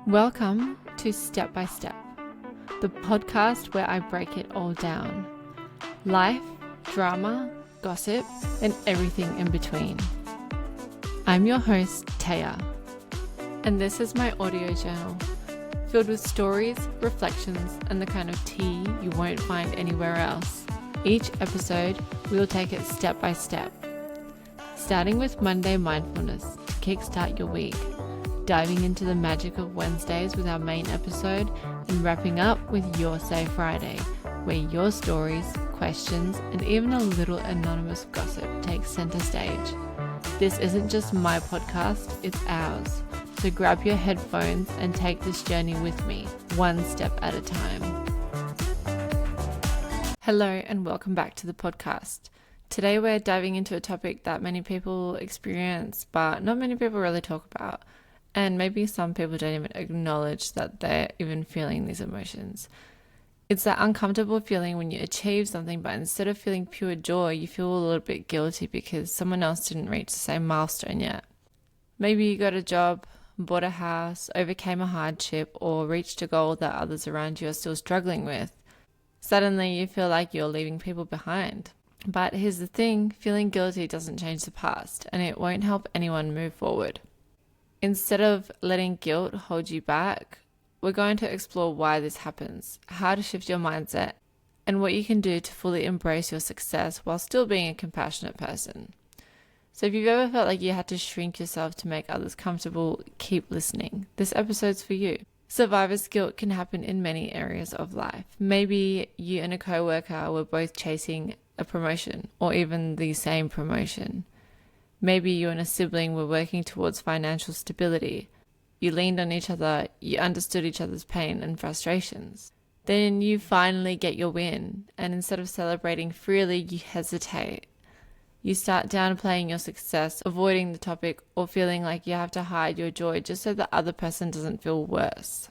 Welcome to Step by Step, the podcast where I break it all down. Life, drama, gossip, and everything in between. I'm your host, Taya, and this is my audio journal, filled with stories, reflections, and the kind of tea you won't find anywhere else. Each episode, we'll take it step by step, starting with Monday mindfulness to kickstart your week, diving into the magic of Wednesdays with our main episode, and wrapping up with Your Say Friday, where your stories, questions, and even a little anonymous gossip take center stage. This isn't just my podcast, it's ours. So grab your headphones and take this journey with me, one step at a time. Hello and welcome back to the podcast. Today we're diving into a topic that many people experience, but not many people really talk about. And maybe some people don't even acknowledge that they're even feeling these emotions. It's that uncomfortable feeling when you achieve something, but instead of feeling pure joy, you feel a little bit guilty because someone else didn't reach the same milestone yet. Maybe you got a job, bought a house, overcame a hardship, or reached a goal that others around you are still struggling with. Suddenly you feel like you're leaving people behind. But here's the thing, feeling guilty doesn't change the past, and it won't help anyone move forward. Instead of letting guilt hold you back, we're going to explore why this happens, how to shift your mindset, and what you can do to fully embrace your success while still being a compassionate person. So if you've ever felt like you had to shrink yourself to make others comfortable, keep listening. This episode's for you. Survivor's guilt can happen in many areas of life. Maybe you and a coworker were both chasing a promotion or even the same promotion. Maybe you and a sibling were working towards financial stability. You leaned on each other, you understood each other's pain and frustrations. Then you finally get your win, and instead of celebrating freely, you hesitate. You start downplaying your success, avoiding the topic, or feeling like you have to hide your joy just so the other person doesn't feel worse.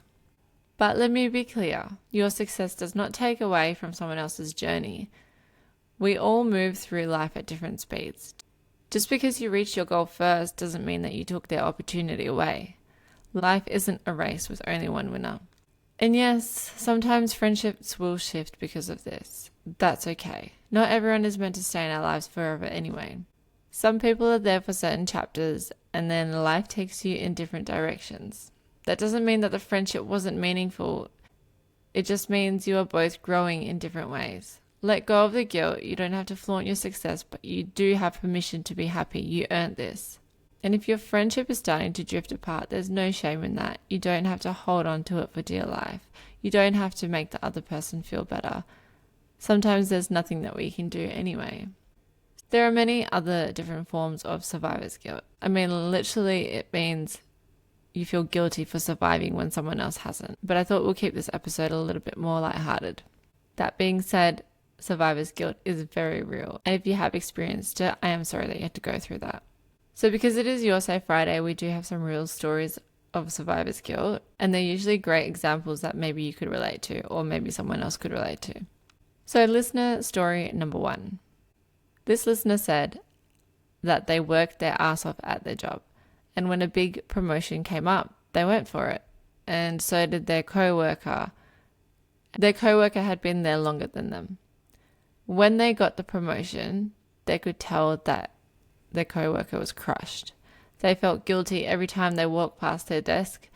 But let me be clear, your success does not take away from someone else's journey. We all move through life at different speeds. Just because you reached your goal first doesn't mean that you took their opportunity away. Life isn't a race with only one winner. And yes, sometimes friendships will shift because of this. That's okay. Not everyone is meant to stay in our lives forever anyway. Some people are there for certain chapters, and then life takes you in different directions. That doesn't mean that the friendship wasn't meaningful. It just means you are both growing in different ways. Let go of the guilt. You don't have to flaunt your success, but you do have permission to be happy. You earned this. And if your friendship is starting to drift apart, there's no shame in that. You don't have to hold on to it for dear life. You don't have to make the other person feel better. Sometimes there's nothing that we can do anyway. There are many other different forms of survivor's guilt. I mean, literally it means you feel guilty for surviving when someone else hasn't. But I thought we'll keep this episode a little bit more lighthearted. That being said, survivor's guilt is very real. And if you have experienced it, I am sorry that you had to go through that. So because it is Your Say Friday, we do have some real stories of survivor's guilt. And they're usually great examples that maybe you could relate to, or maybe someone else could relate to. So listener story number 1. This listener said that they worked their ass off at their job. And when a big promotion came up, they went for it. And so did their coworker. Their coworker had been there longer than them. When they got the promotion, they could tell that their coworker was crushed. They felt guilty every time they walked past their desk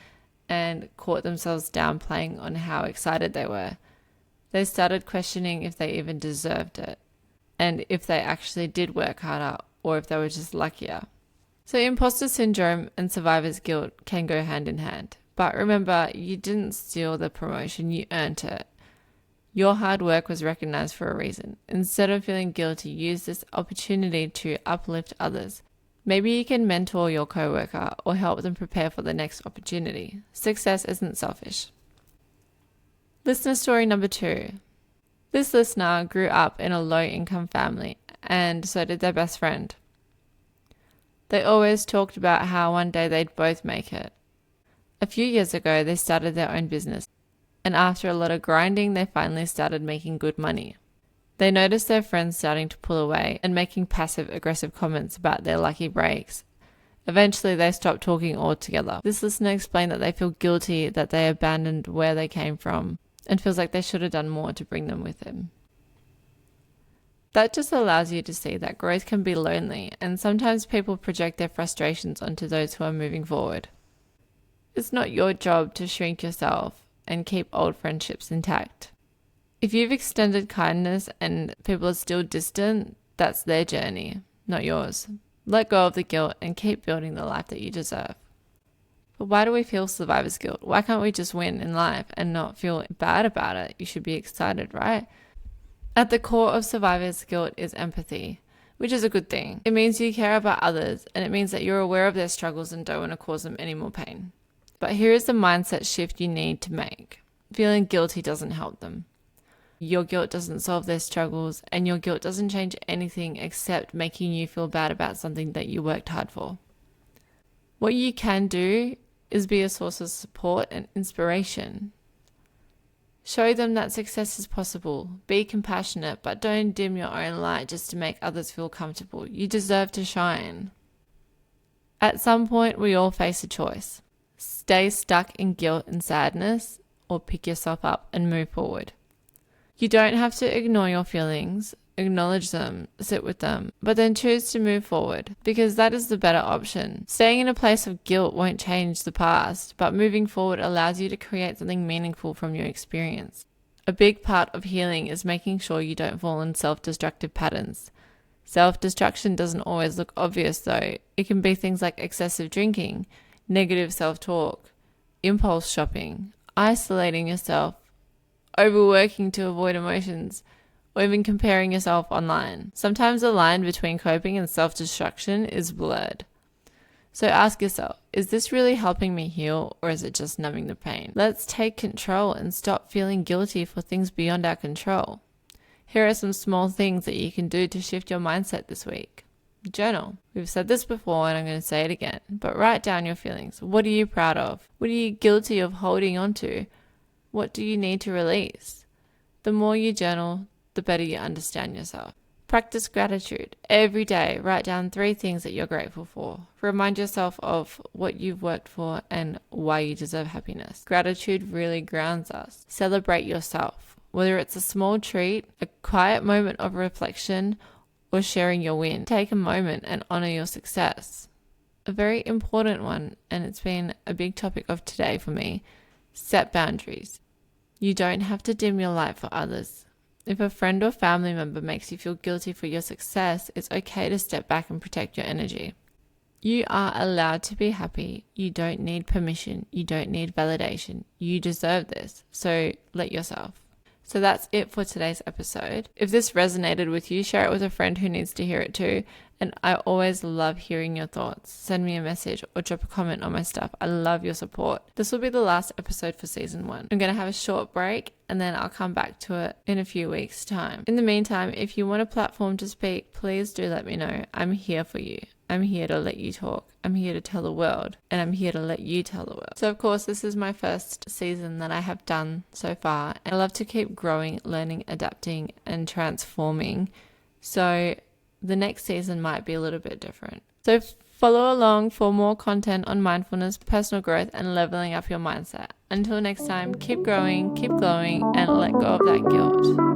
and caught themselves downplaying on how excited they were. They started questioning if they even deserved it, and if they actually did work harder or if they were just luckier. So imposter syndrome and survivor's guilt can go hand in hand. But remember, you didn't steal the promotion, you earned it. Your hard work was recognized for a reason. Instead of feeling guilty, use this opportunity to uplift others. Maybe you can mentor your coworker or help them prepare for the next opportunity. Success isn't selfish. Listener story number 2. This listener grew up in a low-income family, and so did their best friend. They always talked about how one day they'd both make it. A few years ago, they started their own business, and after a lot of grinding, they finally started making good money. They notice their friends starting to pull away and making passive-aggressive comments about their lucky breaks. Eventually, they stop talking altogether. This listener explained that they feel guilty that they abandoned where they came from and feels like they should have done more to bring them with him. That just allows you to see that growth can be lonely, and sometimes people project their frustrations onto those who are moving forward. It's not your job to shrink yourself and keep old friendships intact. If you've extended kindness and people are still distant, that's their journey, not yours. Let go of the guilt and keep building the life that you deserve. But why do we feel survivor's guilt? Why can't we just win in life and not feel bad about it? You should be excited, right? At the core of survivor's guilt is empathy, which is a good thing. It means you care about others, and it means that you're aware of their struggles and don't want to cause them any more pain. But here is the mindset shift you need to make. Feeling guilty doesn't help them. Your guilt doesn't solve their struggles, and your guilt doesn't change anything except making you feel bad about something that you worked hard for. What you can do is be a source of support and inspiration. Show them that success is possible. Be compassionate, but don't dim your own light just to make others feel comfortable. You deserve to shine. At some point, we all face a choice. Stay stuck in guilt and sadness, or pick yourself up and move forward. You don't have to ignore your feelings, acknowledge them, sit with them, but then choose to move forward, because that is the better option. Staying in a place of guilt won't change the past, but moving forward allows you to create something meaningful from your experience. A big part of healing is making sure you don't fall in self-destructive patterns. Self-destruction doesn't always look obvious though. It can be things like excessive drinking, negative self-talk, impulse shopping, isolating yourself, overworking to avoid emotions, or even comparing yourself online. Sometimes the line between coping and self-destruction is blurred. So ask yourself, is this really helping me heal, or is it just numbing the pain? Let's take control and stop feeling guilty for things beyond our control. Here are some small things that you can do to shift your mindset this week. Journal. We've said this before and I'm going to say it again, but write down your feelings. What are you proud of? What are you guilty of holding on to? What do you need to release? The more you journal, the better you understand yourself. Practice gratitude. Every day, write down 3 things that you're grateful for. Remind yourself of what you've worked for and why you deserve happiness. Gratitude really grounds us. Celebrate yourself. Whether it's a small treat, a quiet moment of reflection, or sharing your win. Take a moment and honor your success. A very important one, and it's been a big topic of today for me, set boundaries. You don't have to dim your light for others. If a friend or family member makes you feel guilty for your success, it's okay to step back and protect your energy. You are allowed to be happy. You don't need permission. You don't need validation. You deserve this. So let yourself. So that's it for today's episode. If this resonated with you, share it with a friend who needs to hear it too. And I always love hearing your thoughts. Send me a message or drop a comment on my stuff. I love your support. This will be the last episode for season 1. I'm going to have a short break and then I'll come back to it in a few weeks' time. In the meantime, if you want a platform to speak, please do let me know. I'm here for you. I'm here to let you talk. I'm here to tell the world, and I'm here to let you tell the world. So of course, this is my first season that I have done so far. And I love to keep growing, learning, adapting, and transforming. So the next season might be a little bit different. So follow along for more content on mindfulness, personal growth, and leveling up your mindset. Until next time, keep growing, keep glowing, and let go of that guilt.